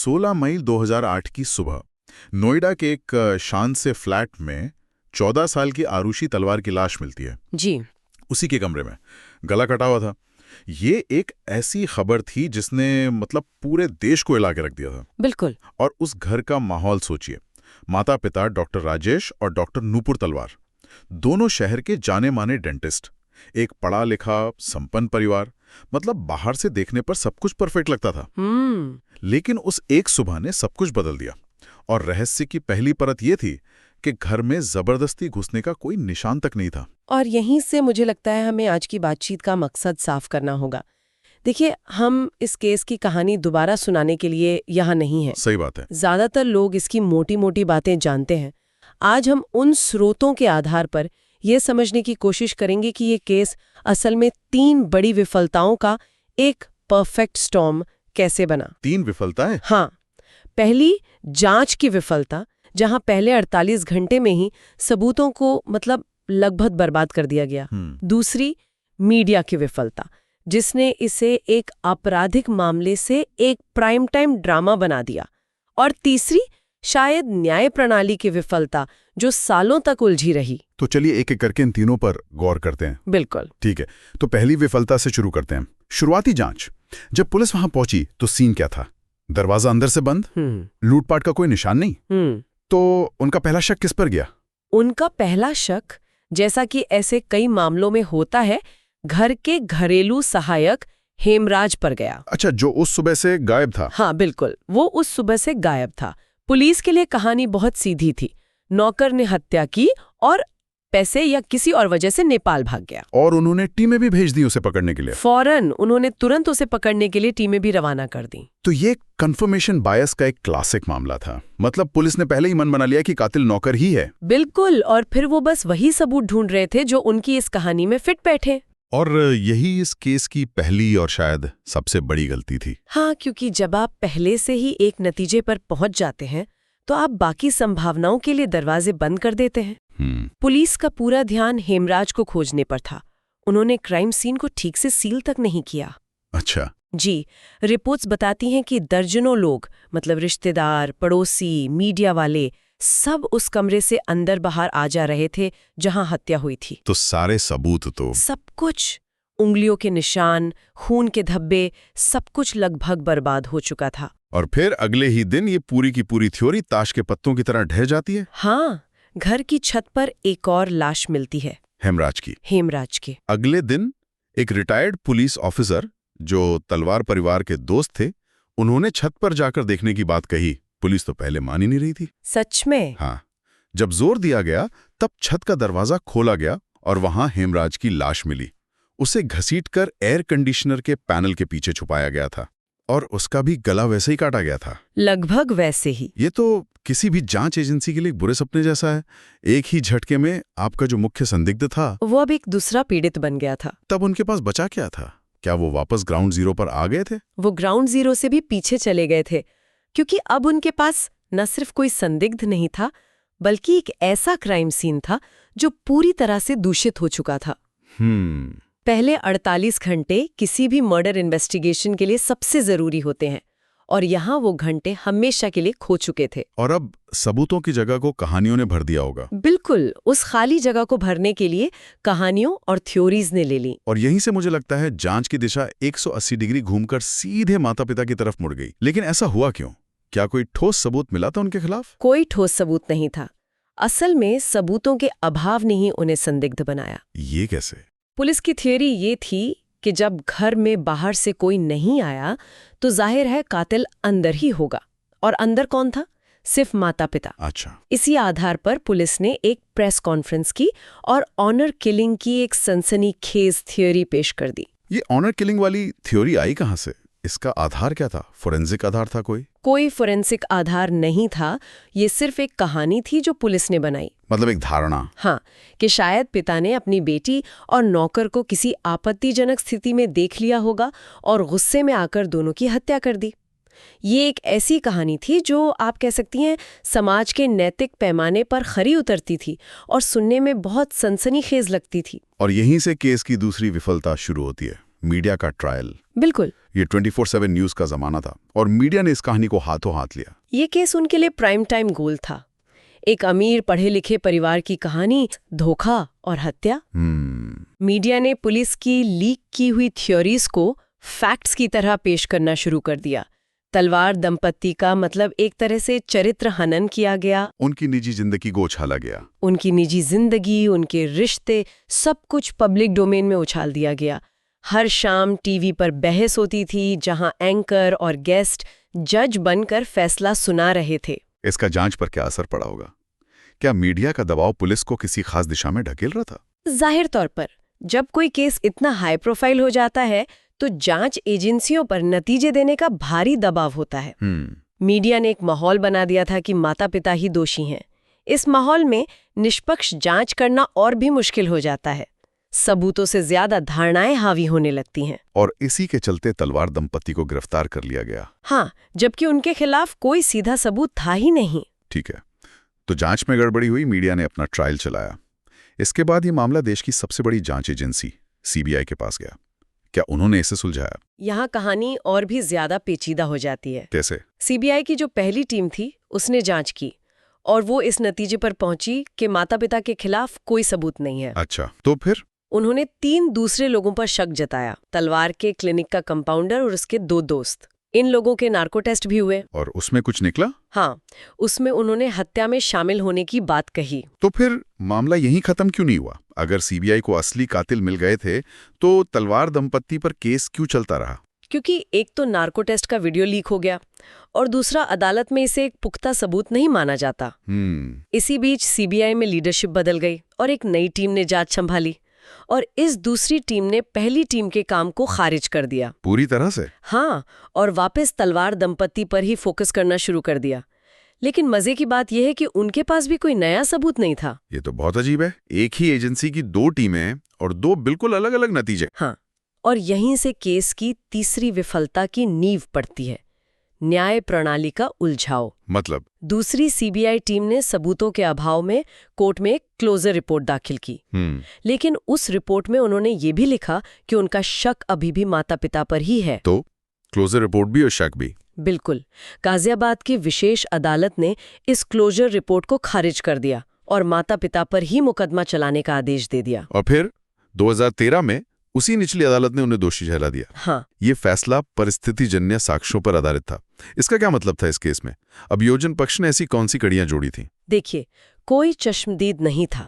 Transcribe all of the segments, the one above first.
16 मई 2008 की सुबह नोएडा के एक शान से फ्लैट में 14 साल की आरुषि तलवार की लाश मिलती है। जी। उसी के कमरे में गला कटा हुआ था। ये एक ऐसी खबर थी जिसने पूरे देश को हिला के रख दिया था। बिल्कुल। और उस घर का माहौल सोचिए। माता पिता डॉक्टर राजेश और डॉक्टर नूपुर तलवार, दोनों शहर के जाने माने डेंटिस्ट, एक पढ़ा लिखा संपन्न परिवार। बाहर से देखने पर सब कुछ परफेक्ट लगता था। लेकिन उस एक सुबह ने सब कुछ बदल दिया। और रहस्य की पहली परत यह थी कि घर में जबरदस्ती घुसने का कोई निशान तक नहीं था। और यहीं से मुझे लगता है हमें आज की बातचीत का मकसद साफ करना होगा। देखिए, हम इस केस की कहानी दोबारा सुनाने के लिए यहाँ नहीं हैं। सही बात है। ज्यादातर लोग इसकी मोटी मोटी बातें जानते हैं। आज हम उन स्रोतों के आधार पर यह समझने की कोशिश करेंगे कि ये केस असल में 3 बड़ी विफलताओं का एक परफेक्ट स्टॉर्म कैसे बना। 3 विफलताएं? हाँ। पहली, जांच की विफलता, जहां पहले 48 घंटे में ही सबूतों को लगभग बर्बाद कर दिया गया। दूसरी, मीडिया की विफलता, जिसने इसे एक आपराधिक मामले से एक प्राइम टाइम ड्रामा बना दिया। और तीसरी, शायद न्याय प्रणाली की विफलता, जो सालों तक उलझी रही। तो चलिए एक एक करके इन तीनों पर गौर करते हैं। बिल्कुल। ठीक है, तो पहली विफलता से शुरू करते हैं। शुरुआती जांच। जब पुलिस वहां पहुंची तो सीन क्या था? दरवाजा अंदर से बंद, लूटपाट का कोई निशान नहीं। तो उनका पहला शक किस पर गया? उनका पहला शक, जैसा कि ऐसे कई मामलों में होता है, घर के घरेलू सहायक हेमराज पर गया। अच्छा, जो उस सुबह से गायब था? हाँ बिल्कुल, वो उस सुबह से गायब था। पुलिस के लिए कहानी बहुत सीधी थी। नौकर ने हत्या की और पैसे या किसी और वजह से नेपाल भाग गया। और उन्होंने टीमें भी भेज दी उसे पकड़ने के लिए? फौरन उन्होंने तुरंत उसे पकड़ने के लिए टीमें भी रवाना कर दी। तो ये कंफर्मेशन बायस का एक क्लासिक मामला था। पुलिस ने पहले ही मन बना लिया कि कातिल नौकर ही है। बिल्कुल, और फिर वो बस वही सबूत ढूंढ रहे थे जो उनकी इस कहानी में फिट बैठे। और यही इस केस की पहली और शायद सबसे बड़ी गलती थी। हाँ, क्योंकि जब आप पहले से ही एक नतीजे पर पहुंच जाते हैं तो आप बाकी संभावनाओं के लिए दरवाजे बंद कर देते हैं। पुलिस का पूरा ध्यान हेमराज को खोजने पर था। उन्होंने क्राइम सीन को ठीक से सील तक नहीं किया। अच्छा। जी, रिपोर्ट्स बताती हैं कि दर्जनों लोग, रिश्तेदार, पड़ोसी, मीडिया वाले, सब उस कमरे से अंदर बाहर आ जा रहे थे जहां हत्या हुई थी। तो सारे सबूत तो सब कुछ, उंगलियों के निशान, खून के धब्बे, सब कुछ लगभग बर्बाद हो चुका था। और फिर अगले ही दिन ये पूरी की पूरी थ्योरी ताश के पत्तों की तरह ढह जाती है। हाँ, घर की छत पर एक और लाश मिलती है, हेमराज की। अगले दिन एक रिटायर्ड पुलिस ऑफिसर जो तलवार परिवार के दोस्त थे, उन्होंने छत पर जाकर देखने की बात कही। पुलिस तो पहले मान ही नहीं रही थी। सच में? हाँ। जब जोर दिया गया तब छत का दरवाजा खोला गया और वहां हेमराज की लाश मिली। उसे घसीटकर एयर कंडीशनर के पैनल के पीछे छुपाया गया था और उसका भी गला वैसे ही काटा गया था। लगभग वैसे ही। ये तो किसी भी जांच एजेंसी के लिए बुरे सपने जैसा है। एक ही झटके में आपका जो मुख्य संदिग्ध था, वो अब एक दूसरा पीड़ित बन गया था। तब उनके पास बचा क्या था? क्या वो वापस ग्राउंड जीरो पर आ गए थे? वो ग्राउंड जीरो से भी पीछे चले गए थे, क्योंकि अब उनके पास न सिर्फ कोई संदिग्ध नहीं था, बल्कि एक ऐसा क्राइम सीन था जो पूरी तरह से दूषित हो चुका था। पहले 48 घंटे किसी भी मर्डर इन्वेस्टिगेशन के लिए सबसे जरूरी होते हैं, और यहाँ वो घंटे हमेशा के लिए खो चुके थे। और अब सबूतों की जगह को कहानियों ने भर दिया होगा। बिल्कुल, उस खाली जगह को भरने के लिए कहानियों और थ्योरीज ने ले ली। और यहीं से मुझे लगता है जांच की दिशा 180 डिग्री घूमकर सीधे माता पिता की तरफ मुड़ गई। लेकिन ऐसा हुआ क्यों? क्या कोई ठोस सबूत मिला था उनके खिलाफ? कोई ठोस सबूत नहीं था। असल में सबूतों के अभाव ने ही उन्हें संदिग्ध बनाया। ये कैसे? पुलिस की थियरी ये थी कि जब घर में बाहर से कोई नहीं आया तो जाहिर है कातिल अंदर ही होगा। और अंदर कौन था? सिर्फ माता पिता। अच्छा। इसी आधार पर पुलिस ने एक प्रेस कॉन्फ्रेंस की और ऑनर किलिंग की एक सनसनीखेज थियरी पेश कर दी। ये ऑनर किलिंग वाली थ्योरी आई कहाँ से? इसका आधार क्या था? फोरेंसिक आधार था कोई? कोई फोरेंसिक आधार नहीं था। ये सिर्फ एक कहानी थी जो पुलिस ने बनाई। एक धारणा। हाँ, कि शायद पिता ने अपनी बेटी और नौकर को किसी आपत्तिजनक स्थिति में देख लिया होगा और गुस्से में आकर दोनों की हत्या कर दी। ये एक ऐसी कहानी थी जो आप कह सकती हैं समाज के नैतिक पैमाने पर खरी उतरती थी और सुनने में बहुत सनसनीखेज लगती थी। और यहीं से केस की दूसरी विफलता शुरू होती है। मीडिया का ट्रायल। बिल्कुल। ये 24/7 न्यूज का जमाना था और मीडिया ने इस कहानी को हाथों हाथ लिया। ये केस उनके लिए प्राइम टाइम गोल था। एक अमीर पढ़े लिखे परिवार की कहानी, धोखा और हत्या। मीडिया ने पुलिस की लीक की हुई थ्योरीज को फैक्ट्स की तरह पेश करना शुरू कर दिया। तलवार दंपत्ति का मतलब एक तरह से चरित्र हनन किया गया। उनकी निजी जिंदगी को उछाला गया। उनकी निजी जिंदगी, उनके रिश्ते, सब कुछ पब्लिक डोमेन में उछाल दिया गया। हर शाम टीवी पर बहस होती थी जहां एंकर और गेस्ट जज बनकर फैसला सुना रहे थे। इसका जांच पर क्या असर पड़ा होगा? क्या मीडिया का दबाव पुलिस को किसी खास दिशा में ढकेल रहा था? जाहिर तौर पर जब कोई केस इतना हाई प्रोफाइल हो जाता है तो जांच एजेंसियों पर नतीजे देने का भारी दबाव होता है। मीडिया ने एक माहौल बना दिया था कि माता पिता ही दोषी हैं। इस माहौल में निष्पक्ष जांच करना और भी मुश्किल हो जाता है। सबूतों से ज्यादा धारणाएं हावी होने लगती हैं। और इसी के चलते तलवार दंपत्ति को गिरफ्तार कर लिया गया। हाँ, जबकि उनके खिलाफ कोई सीधा सबूत था ही नहीं। ठीक है, तो जांच में गड़बड़ी हुई, मीडिया ने अपना ट्रायल चलाया। इसके बाद ये मामला देश की सबसे बड़ी जांच एजेंसी सीबीआई के पास गया। क्या उन्होंने इसे सुलझाया? यहाँ कहानी और भी ज्यादा पेचीदा हो जाती है। कैसे? सीबीआई की जो पहली टीम थी उसने जांच की और वो इस नतीजे पर पहुंची कि माता पिता के खिलाफ कोई सबूत नहीं है। अच्छा, तो फिर? उन्होंने 3 दूसरे लोगों पर शक जताया। तलवार के क्लिनिक का कंपाउंडर और उसके 2 दोस्त। इन लोगों के नार्को टेस्ट भी हुए। और उसमें कुछ निकला? हाँ, उसमें उन्होंने हत्या में शामिल होने की बात कही। तो फिर मामला यहीं खत्म क्यों नहीं हुआ? अगर सीबीआई को असली कातिल मिल गए थे तो तलवार दंपत्ति पर केस क्यों चलता रहा? क्योंकि एक तो नार्को टेस्ट का वीडियो लीक हो गया और दूसरा अदालत में इसे एक पुख्ता सबूत नहीं माना जाता। इसी बीच सीबीआई में लीडरशिप बदल गई और एक नई टीम ने जांच संभाली और इस दूसरी टीम ने पहली टीम के काम को खारिज कर दिया। पूरी तरह से? हाँ, और वापस तलवार दंपत्ति पर ही फोकस करना शुरू कर दिया। लेकिन मजे की बात यह है कि उनके पास भी कोई नया सबूत नहीं था। ये तो बहुत अजीब है। एक ही एजेंसी की 2 टीमें और 2 बिल्कुल अलग अलग नतीजे। हाँ, और यहीं से केस की तीसरी विफलता की नींव पड़ती है, न्याय प्रणाली का उलझाव। मतलब? दूसरी सीबीआई टीम ने सबूतों के अभाव में कोर्ट में एक क्लोजर रिपोर्ट दाखिल की। लेकिन उस रिपोर्ट में उन्होंने ये भी लिखा कि उनका शक अभी भी माता पिता पर ही है। तो क्लोजर रिपोर्ट भी और शक भी? बिल्कुल। गाजियाबाद की विशेष अदालत ने इस क्लोजर रिपोर्ट को खारिज कर दिया और माता पिता पर ही मुकदमा चलाने का आदेश दे दिया। और फिर 2013 में उसी निचली अदालत ने उन्हें दोषी ठहरा दिया। हाँ, ये फैसला परिस्थितिजन्य साक्ष्यों पर आधारित था। इसका क्या मतलब था इस केस में? अभियोजन पक्ष ने ऐसी कौन सी कड़ियां जोड़ी थीं? देखिए, कोई चश्मदीद नहीं था,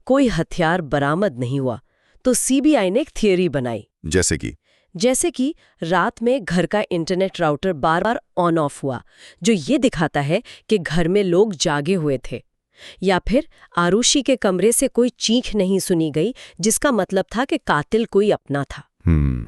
कोई हथियार बरामद नहीं हुआ, तो सीबीआई ने एक थियरी बनाई। जैसे कि रात में घर का internet router bar bar on off हुआ, जो ये दिखाता है कि घर में लोग जागे हुए थे। या फिर आरुषि के कमरे से कोई चीख नहीं सुनी गई, जिसका मतलब था कि कातिल कोई अपना था।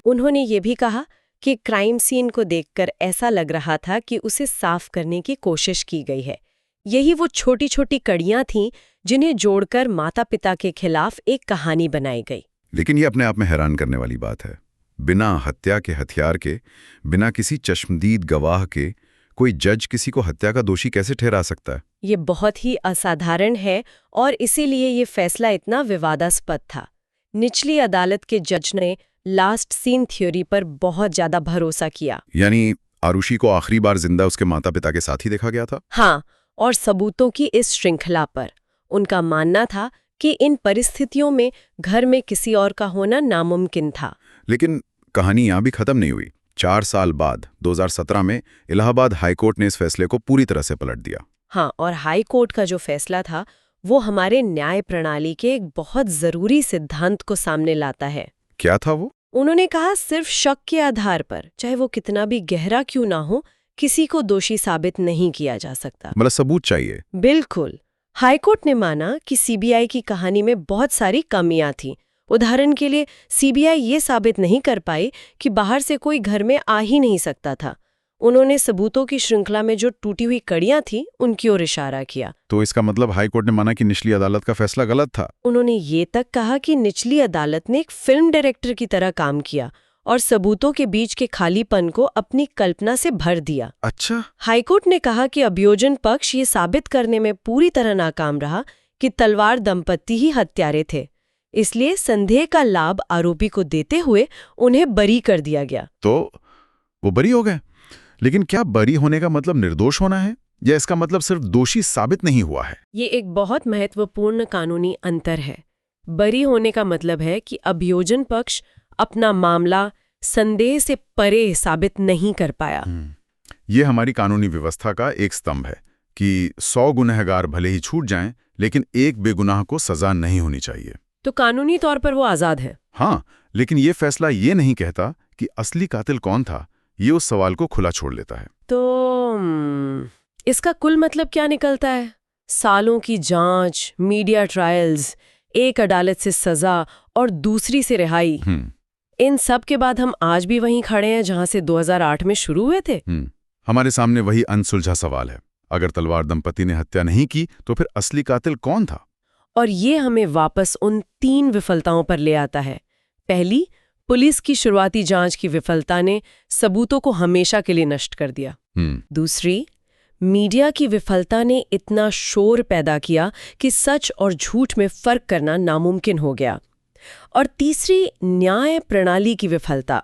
उन्होंने ये भी कहा कि क्राइम सीन को देखकर ऐसा लग रहा था कि उसे साफ करने की कोशिश की गई है। यही वो छोटी छोटी कड़ियां थीं जिन्हें जोड़कर माता पिता के खिलाफ एक कहानी बनाई गई। लेकिन ये अपने आप में हैरान करने वाली बात है। बिना हत्या के हथियार के, बिना किसी चश्मदीद गवाह के कोई जज किसी को हत्या का दोषी कैसे ठहरा सकता है? ये बहुत ही असाधारण है और इसीलिए ये फैसला इतना विवादास्पद था। निचली अदालत के जज ने लास्ट सीन थ्योरी पर बहुत ज्यादा भरोसा किया। यानी आरुषि को आखिरी बार जिंदा उसके माता पिता के साथ ही देखा गया था? हाँ, और सबूतों की इस श्रृंखला पर। उनका मानना था कि इन परिस्थितियों में घर में किसी और का होना नामुमकिन था। लेकिन कहानी यहाँ भी खत्म नहीं हुई। 4 साल बाद 2017 में इलाहाबाद हाईकोर्ट ने इस फैसले को पूरी तरह से पलट दिया। हाँ, और हाई कोर्ट का जो फैसला था वो हमारे न्याय प्रणाली के एक बहुत जरूरी सिद्धांत को सामने लाता है। क्या था वो? उन्होंने कहा सिर्फ शक के आधार पर, चाहे वो कितना भी गहरा क्यों ना हो, किसी को दोषी साबित नहीं किया जा सकता। मतलब सबूत चाहिए। बिल्कुल। हाईकोर्ट ने माना कि सीबीआई की कहानी में बहुत सारी कमियां थीं। उदाहरण के लिए सीबीआई ये साबित नहीं कर पाई कि बाहर से कोई घर में आ ही नहीं सकता था। उन्होंने सबूतों की श्रृंखला में जो टूटी हुई कड़ियां थीं उनकी ओर इशारा किया। तो इसका मतलब हाईकोर्ट ने माना कि निचली अदालत का फैसला गलत था। उन्होंने ये तक कहा कि निचली अदालत ने एक फिल्म डायरेक्टर की तरह काम किया और सबूतों के बीच के खालीपन को अपनी कल्पना से भर दिया। अच्छा। हाईकोर्ट ने कहा कि अभियोजन पक्ष ये साबित करने में पूरी तरह नाकाम रहा कि तलवार दंपत्ति ही हत्यारे थे। इसलिए संदेह का लाभ आरोपी को देते हुए उन्हें बरी कर दिया गया। तो वो बरी हो गए। लेकिन क्या बरी होने का मतलब निर्दोष होना है, या इसका मतलब सिर्फ दोषी साबित नहीं हुआ है? ये एक बहुत महत्वपूर्ण कानूनी अंतर है। बरी होने का मतलब है कि अभियोजन पक्ष अपना मामला संदेह से परे साबित नहीं कर पाया। ये हमारी कानूनी व्यवस्था का एक स्तंभ है कि 100 गुनहगार भले ही छूट जाएं, लेकिन एक बेगुनाह को सजा नहीं होनी चाहिए। तो कानूनी तौर पर वो आजाद है। हाँ, लेकिन ये फैसला ये नहीं कहता कि असली कातिल कौन था। ये उस सवाल को खुला छोड़ लेता है। तो इसका कुल मतलब क्या निकलता है? सालों की जांच, मीडिया ट्रायल्स, एक अदालत से सजा और दूसरी से रिहाई, इन सब के बाद हम आज भी वहीं खड़े हैं जहां से 2008 में शुरू हुए थे। हमारे सामने वही अनसुलझा सवाल है। अगर तलवार दंपति ने हत्या नहीं की तो फिर असली कातिल कौन था? और ये हमें वापस उन 3 विफलताओं पर ले आता है। पहली, पुलिस की शुरुआती जांच की विफलता ने सबूतों को हमेशा के लिए नष्ट कर दिया। दूसरी, मीडिया की विफलता ने इतना शोर पैदा किया कि सच और झूठ में फर्क करना नामुमकिन हो गया। और तीसरी, न्याय प्रणाली की विफलता।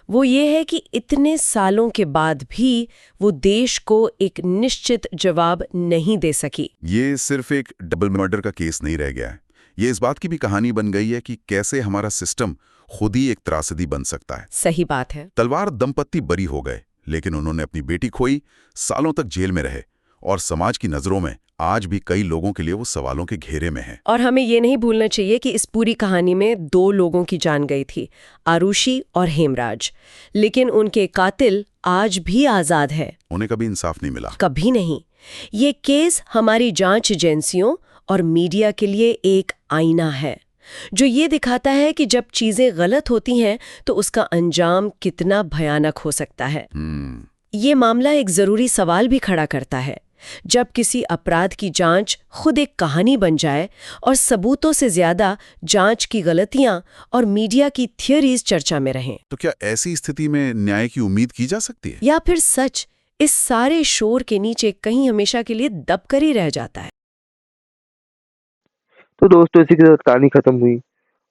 वो ये है कि इतने सालों के बाद भी वो देश को एक निश्चित जवाब नहीं दे सकी। ये सिर्फ एक डबल मर्डर का केस नहीं रह गया है। ये इस बात की भी कहानी बन गई है कि कैसे हमारा सिस्टम खुद ही एक त्रासदी बन सकता है। सही बात है। तलवार दंपति बरी हो गए, लेकिन उन्होंने अपनी बेटी खोई, सालों तक जेल में रहे, और समाज की नजरों में आज भी कई लोगों के लिए वो सवालों के घेरे में है। और हमें ये नहीं भूलना चाहिए कि इस पूरी कहानी में 2 लोगों की जान गई थी, आरुषि और हेमराज। लेकिन उनके कातिल आज भी आजाद है। उन्हें कभी इंसाफ नहीं मिला। कभी नहीं। ये केस हमारी जांच एजेंसियों और मीडिया के लिए एक आईना है, जो ये दिखाता है कि जब चीजें गलत होती हैं तो उसका अंजाम कितना भयानक हो सकता है। ये मामला एक जरूरी सवाल भी खड़ा करता है। जब किसी अपराध की जांच खुद एक कहानी बन जाए और सबूतों से ज्यादा जांच की गलतियां और मीडिया की थियरीज चर्चा में रहें, तो क्या ऐसी स्थिति में न्याय की उम्मीद की जा सकती है? या फिर सच इस सारे शोर के नीचे कहीं हमेशा के लिए दबकर ही रह जाता है? तो दोस्तों, इसी के साथ कहानी खत्म हुई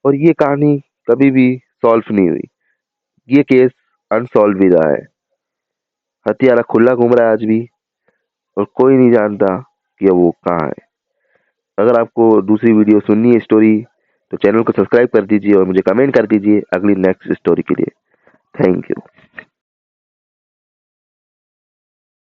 और ये कहानी कभी भी सॉल्व नहीं हुई। ये केस अनसॉल्व भी रहा है। हत्यारा खुला घूम रहा है आज भी, और कोई नहीं जानता कि वो कहाँ है। अगर आपको दूसरी वीडियो सुननी है स्टोरी, तो चैनल को सब्सक्राइब कर दीजिए और मुझे कमेंट कर दीजिए अगली नेक्स्ट स्टोरी के लिए। Thank you.